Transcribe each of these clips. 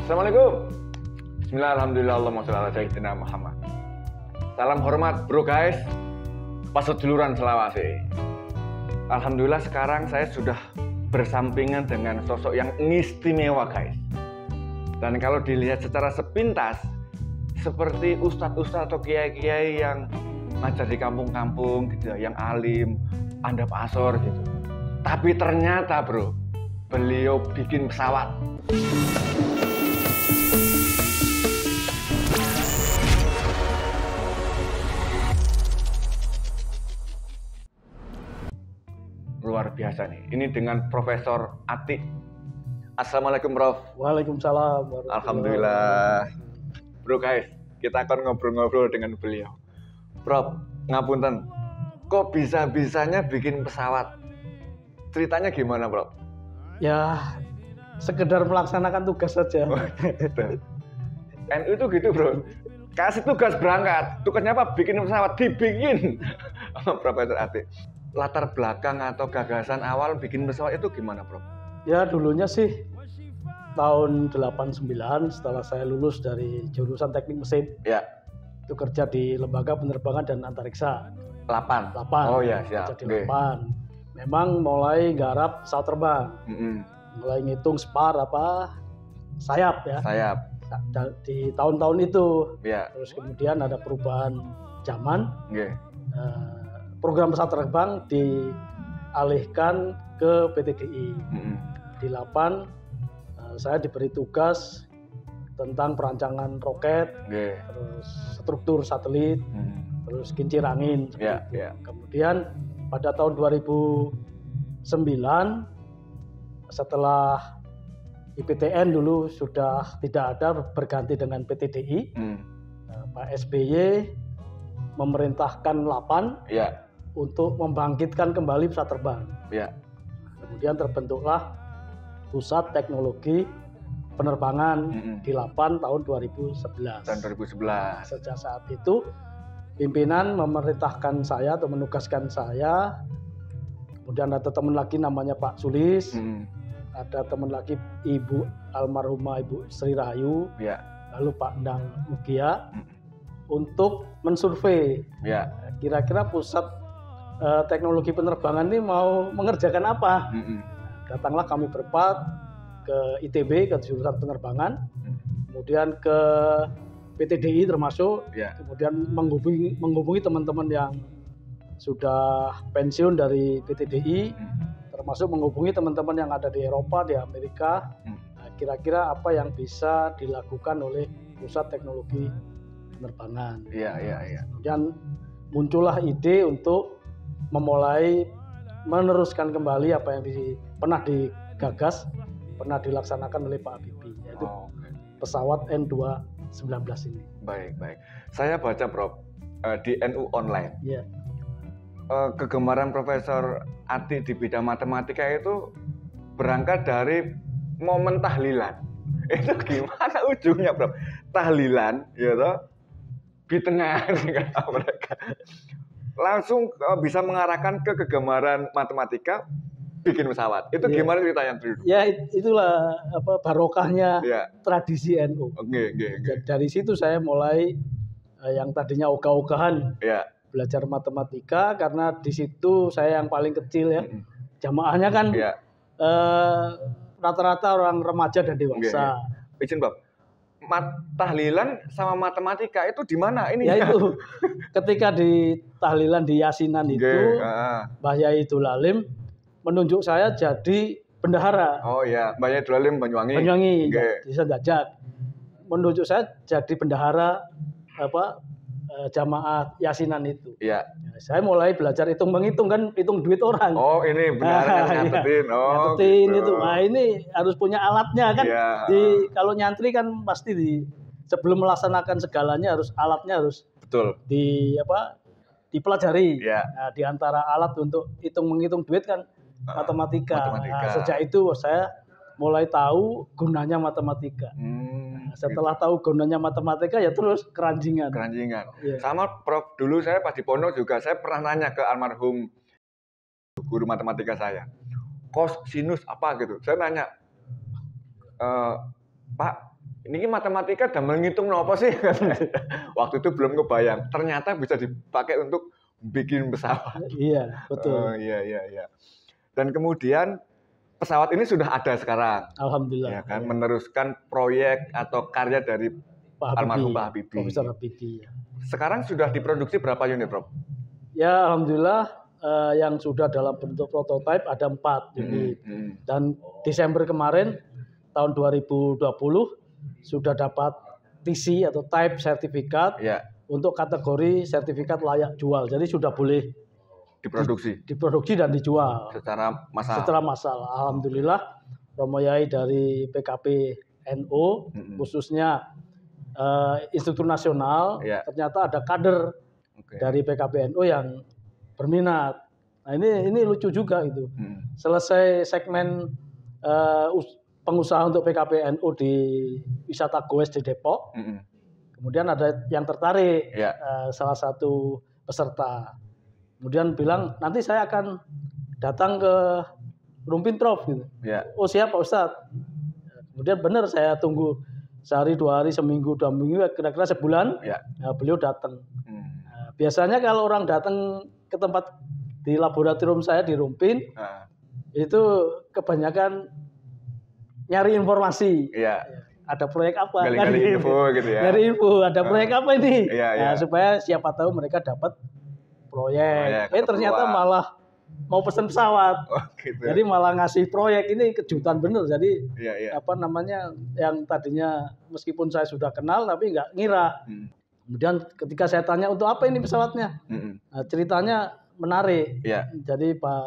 Assalamualaikum. Bismillah, alhamdulillah, Allahumma sholli ala sayyidina Muhammad. Salam hormat bro guys, paseduluran Selawase. Alhamdulillah sekarang saya sudah bersampingan dengan sosok yang istimewa guys. Dan kalau dilihat secara sepintas, seperti ustadz-ustadz atau kiai-kiai yang ngajar di kampung-kampung gitu, yang alim, andap asor gitu. Tapi ternyata bro, beliau bikin pesawat. Luar biasa nih. Ini dengan Profesor Ati. Assalamualaikum Prof. Waalaikumsalam. Alhamdulillah. Bro guys, kita akan ngobrol-ngobrol dengan beliau. Prof, ngapunten. Kok bisa-bisanya bikin pesawat? Ceritanya gimana, Prof? Ya, sekedar melaksanakan tugas saja. NU itu gitu, Bro. Kasih tugas berangkat. Tugasnya apa? Bikin pesawat. Dibikin. Profesor Ati. Latar belakang atau gagasan awal bikin pesawat itu gimana, Prof? Ya, dulunya sih tahun 89 setelah saya lulus dari jurusan teknik mesin. Ya. Itu kerja di Lembaga Penerbangan dan Antariksa. 8. 8. Oh ya, siap. Kerja di 8. Memang mulai garap pesawat terbang. Mulai ngitung spar sayap ya. Sayap. Di tahun-tahun itu. Ya. Terus kemudian ada perubahan zaman. Okay. Program pesawat terbang dialihkan ke PTDI. Di 8 saya diberi tugas tentang perancangan roket, terus struktur satelit, terus kincir angin. Kemudian pada tahun 2009 setelah IPTN dulu sudah tidak ada, berganti dengan PTDI, Pak SBY memerintahkan 8 untuk membangkitkan kembali pesawat terbang. Kemudian terbentuklah Pusat Teknologi Penerbangan di 8 tahun 2011. Tahun 2011. Sejak saat itu pimpinan memerintahkan saya atau menugaskan saya. Kemudian ada teman lagi namanya Pak Sulis. Ada teman lagi Ibu almarhumah Ibu Sri Rahayu. Lalu Pak Endang Mugia untuk mensurvei. Kira-kira pusat teknologi penerbangan ini mau mengerjakan apa? Datanglah kami berempat ke ITB, ke jurusan penerbangan, kemudian ke PTDI termasuk, kemudian menghubungi teman-teman yang sudah pensiun dari PTDI, termasuk menghubungi teman-teman yang ada di Eropa, di Amerika. Kira-kira apa yang bisa dilakukan oleh Pusat Teknologi Penerbangan. Kemudian muncullah ide untuk memulai meneruskan kembali apa yang pernah digagas, pernah dilaksanakan oleh Pak Habibie, yaitu pesawat N219 ini. Baik. Saya baca Prof di NU Online. Kegemaran Profesor Ati di bidang matematika itu berangkat dari momen tahlilan. Itu gimana ujungnya, Prof? Tahlilan, ya toh? Di tengah mereka langsung bisa mengarahkan ke kegemaran matematika, bikin pesawat. Itu gimana ceritanya dulu? Ya, itulah barokahnya tradisi NU. Dari situ saya mulai yang tadinya ogah-ogahan belajar matematika, karena di situ saya yang paling kecil ya. Jamaahnya kan rata-rata orang remaja dan dewasa. Izin Bob, tahlilan sama matematika itu di mana ini? Ya itu ketika di tahlilan di Yasinan itu Mbah Yai Dulalim menunjuk saya jadi bendahara. Oh iya, Mbah Yai Dulalim Banyuwangi. Di Sendajak. Menunjuk saya jadi bendahara jamaah Yasinan itu. Saya mulai belajar menghitung kan, hitung duit orang. Oh, ini benar nyatetin. Nyatetin gitu. Itu. Nah, ini harus punya alatnya kan. Kalau nyantri kan pasti sebelum melaksanakan segalanya alatnya harus betul. Dipelajari. Nah, di antara alat untuk menghitung duit kan matematika. Nah, sejak itu saya mulai tahu gunanya matematika. Setelah tahu gunanya matematika ya terus keranjingan. Sama Prof, dulu saya pas di pondok juga saya pernah nanya ke almarhum guru matematika saya. Cos, sinus apa gitu. Saya nanya, Pak, ini matematika dan menghitung apa sih? Waktu itu belum kebayang. Ternyata bisa dipakai untuk bikin pesawat. Iya, betul. Oh, iya. Dan kemudian pesawat ini sudah ada sekarang. Alhamdulillah. Ya kan, meneruskan proyek atau karya dari almarhum Pak Habibie. Profesor Habibie. Ya. Sekarang sudah diproduksi berapa unit, Prof? Ya, alhamdulillah yang sudah dalam bentuk prototipe ada 4 unit. Dan Desember kemarin tahun 2020 sudah dapat TC atau type sertifikat untuk kategori sertifikat layak jual. Jadi sudah boleh diproduksi dan dijual secara massal. Alhamdulillah Romo Yai dari PKP NU khususnya Institut Nasional ternyata ada kader dari PKP NU yang berminat. Nah ini lucu juga itu. Selesai segmen pengusaha untuk PKP NU di wisata goes di Depok. Kemudian ada yang tertarik, salah satu peserta. Kemudian bilang, nanti saya akan datang ke Rumpin Prof. Gitu. Oh siap Pak Ustadz. Kemudian benar saya tunggu sehari, 2 hari, seminggu, 2 minggu, kira-kira sebulan, beliau datang. Biasanya kalau orang datang ke tempat di laboratorium saya di Rumpin, itu kebanyakan nyari informasi. Ada proyek apa? Gali info gitu ya. Nyari info, ada proyek apa ini? Nah, supaya siapa tahu mereka dapat proyek. Ternyata malah mau pesan pesawat. Gitu. Jadi malah ngasih proyek, ini kejutan bener. Jadi yang tadinya meskipun saya sudah kenal tapi nggak ngira. Kemudian ketika saya tanya untuk apa ini pesawatnya, nah, ceritanya menarik. Jadi Pak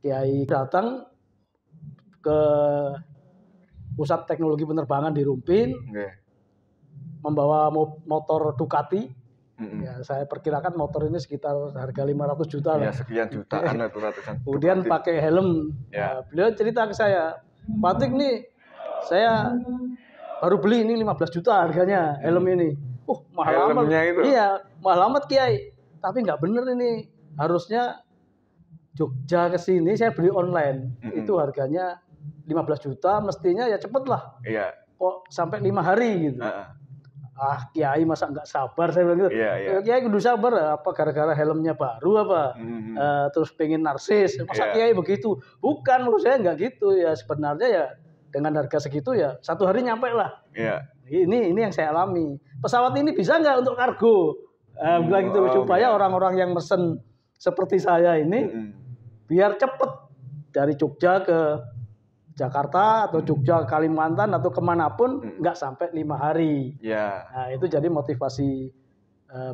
Kiai datang ke pusat teknologi penerbangan di Rumpin, membawa motor Ducati. Ya, saya perkirakan motor ini sekitar harga 500 juta lah. Sekian jutaan atau ratusan. Kemudian pakai helm. Beliau cerita ke saya, Pak Tik nih, saya baru beli ini 15 juta harganya helm ini. Mahal amat. Iya, mahal amat Kiai. Tapi nggak bener ini. Harusnya Jogja ke sini saya beli online. Itu harganya 15 juta, mestinya ya cepet lah. Kok sampai 5 hari gitu. Kiai masa nggak sabar, saya bilang gitu. Kiai kudu sabar, apa gara-gara helmnya baru apa, terus pengen narsis, masa Kiai begitu? Bukan, menurut saya nggak gitu ya, sebenarnya ya dengan harga segitu ya 1 hari nyampe lah. Ini yang saya alami. Pesawat ini bisa nggak untuk kargo? Bilang gitu supaya orang-orang yang mesen seperti saya ini biar cepet dari Jogja ke Jakarta atau Jogja Kalimantan atau kemanapun nggak sampai 5 hari. Nah itu jadi motivasi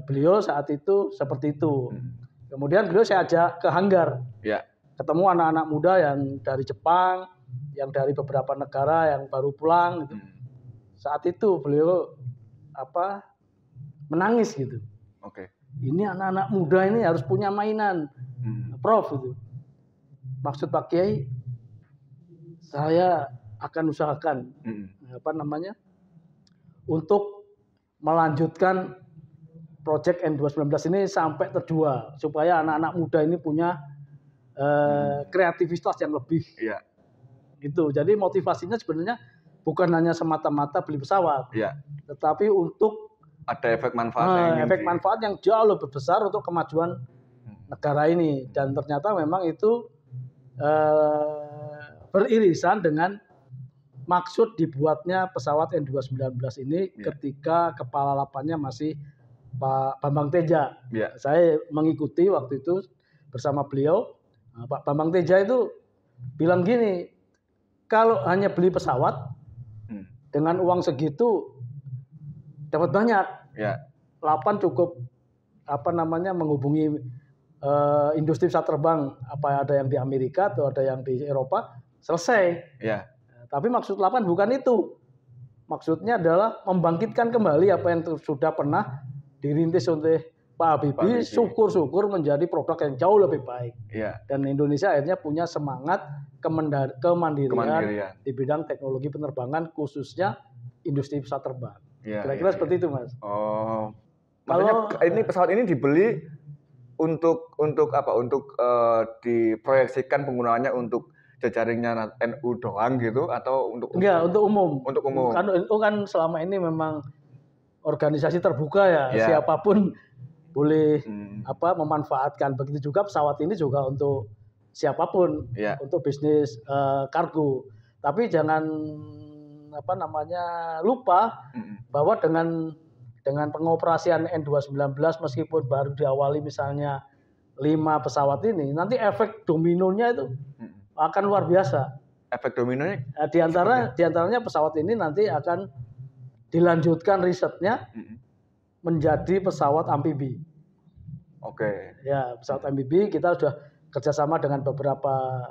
beliau saat itu seperti itu. Kemudian beliau saya ajak ke hanggar, ketemu anak-anak muda yang dari Jepang, yang dari beberapa negara yang baru pulang. Gitu. Saat itu beliau menangis gitu. Ini anak-anak muda ini harus punya mainan, Prof. Itu. Maksud Pak Kiai, saya akan usahakan untuk melanjutkan proyek N219 ini sampai terjual supaya anak-anak muda ini punya kreativitas yang lebih. Gitu. Jadi motivasinya sebenarnya bukan hanya semata-mata beli pesawat, tetapi untuk ada efek manfaat yang jauh lebih besar untuk kemajuan negara ini. Dan ternyata memang itu beririsan dengan maksud dibuatnya pesawat N219 ini ketika kepala lapannya masih Pak Bambang Teja. Saya mengikuti waktu itu bersama beliau. Pak Bambang Teja itu bilang gini, kalau hanya beli pesawat dengan uang segitu dapat banyak. Lapan cukup menghubungi industri pesawat terbang, apa ada yang di Amerika atau ada yang di Eropa, selesai. Tapi maksud Lapan bukan itu. Maksudnya adalah membangkitkan kembali apa yang sudah pernah dirintis oleh Pak Habibie, syukur-syukur menjadi produk yang jauh lebih baik. Dan Indonesia akhirnya punya semangat kemandirian di bidang teknologi penerbangan, khususnya industri pesawat terbang. Kira-kira seperti itu, Mas. Maksudnya ini pesawat ini dibeli untuk apa? Untuk diproyeksikan penggunaannya untuk jejaringnya NU doang gitu atau untuk umum? Enggak, untuk umum. Untuk umum. Kan NU kan selama ini memang organisasi terbuka ya, siapapun boleh memanfaatkan. Begitu juga pesawat ini juga untuk siapapun, untuk bisnis kargo. Tapi jangan lupa bahwa dengan pengoperasian N219 meskipun baru diawali misalnya 5 pesawat ini, nanti efek dominonya itu akan luar biasa. Efek dominonya? Di antaranya pesawat ini nanti akan dilanjutkan risetnya menjadi pesawat amfibi. Oke. Ya, pesawat amfibi kita sudah kerjasama dengan beberapa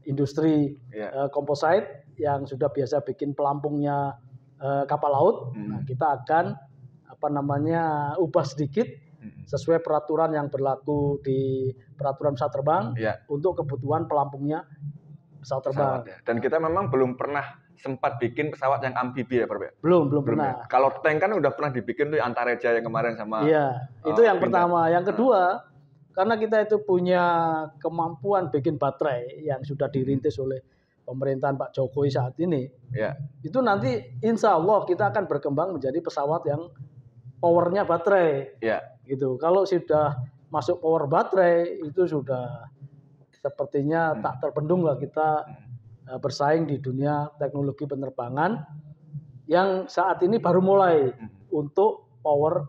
industri komposit yang sudah biasa bikin pelampungnya kapal laut. Nah, kita akan ubah sedikit sesuai peraturan yang berlaku di peraturan pesawat terbang untuk kebutuhan pelampungnya pesawat terbang. Dan kita memang belum pernah sempat bikin pesawat yang amfibi ya, Prof? Belum pernah. Ya. Kalau tank kan udah pernah dibikin tuh Antareja yang kemarin sama. Iya, itu yang pertama. Yang kedua, karena kita itu punya kemampuan bikin baterai yang sudah dirintis oleh pemerintahan Pak Jokowi saat ini. Itu nanti insya Allah kita akan berkembang menjadi pesawat yang powernya baterai. Gitu. Kalau sudah masuk power baterai itu sudah sepertinya tak terbendung lah kita bersaing di dunia teknologi penerbangan yang saat ini baru mulai untuk power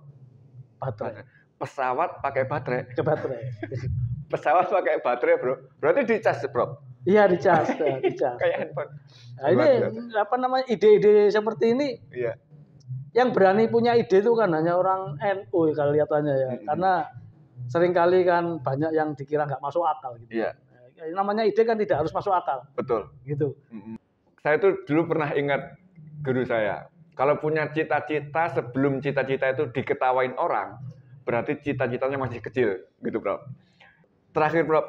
baterai. Pesawat pakai baterai? Ke baterai. Pesawat pakai baterai, Bro. Berarti dicas, Bro? Iya, dicas. Kayak handphone. Nah, ini ide-ide seperti ini. Yang berani punya ide itu kan hanya orang NU kelihatannya ya. Karena seringkali kan banyak yang dikira nggak masuk akal gitu. Namanya ide kan tidak harus masuk akal. Betul. Gitu. Saya tuh dulu pernah ingat guru saya. Kalau punya cita-cita sebelum cita-cita itu diketawain orang, berarti cita-citanya masih kecil, gitu, Bro. Terakhir, Bro,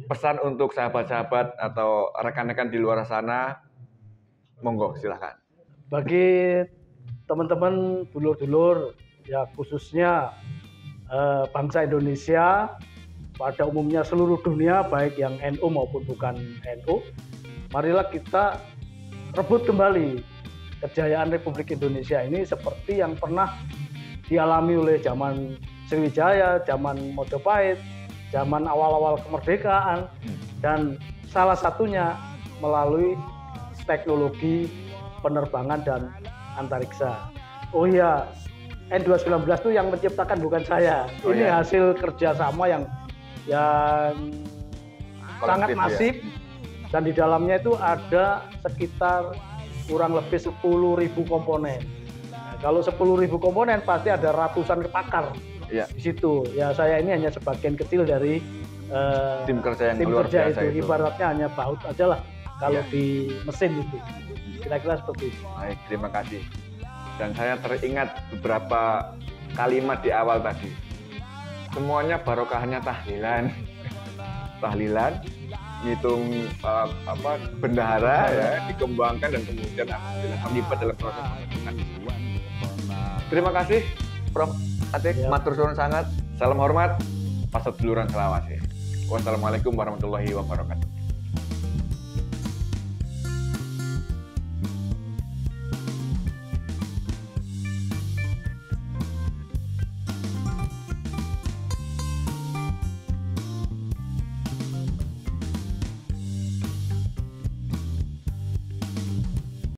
pesan untuk sahabat-sahabat atau rekan-rekan di luar sana, monggo silahkan. Bagi teman-teman dulur-dulur, ya khususnya bangsa Indonesia, pada umumnya seluruh dunia, baik yang NU maupun bukan NU, marilah kita rebut kembali kejayaan Republik Indonesia ini seperti yang pernah dialami oleh zaman Sriwijaya, zaman Majapahit, zaman awal-awal kemerdekaan, dan salah satunya melalui teknologi penerbangan dan antariksa. Oh iya, N219 itu yang menciptakan bukan saya. Ini hasil kerjasama yang sangat masif dan di dalamnya itu ada sekitar kurang lebih 10.000 komponen. Nah, kalau 10.000 komponen pasti ada ratusan pakar di situ. Ya saya ini hanya sebagian kecil dari tim kerja yang luar biasa itu. Ibaratnya hanya baut aja lah kalau di mesin itu. Kira-kira seperti itu. Baik, terima kasih. Dan saya teringat beberapa kalimat di awal tadi. Semuanya barokahnya tahlilan, ngitung bendahara ya, dikembangkan dan kemudian alhamdulillah terlibat dalam proses pembentukan. Terima kasih, Prof. Atik, matur suwun sangat. Salam hormat, Pasat Duluran Selawase. Wassalamualaikum warahmatullahi wabarakatuh.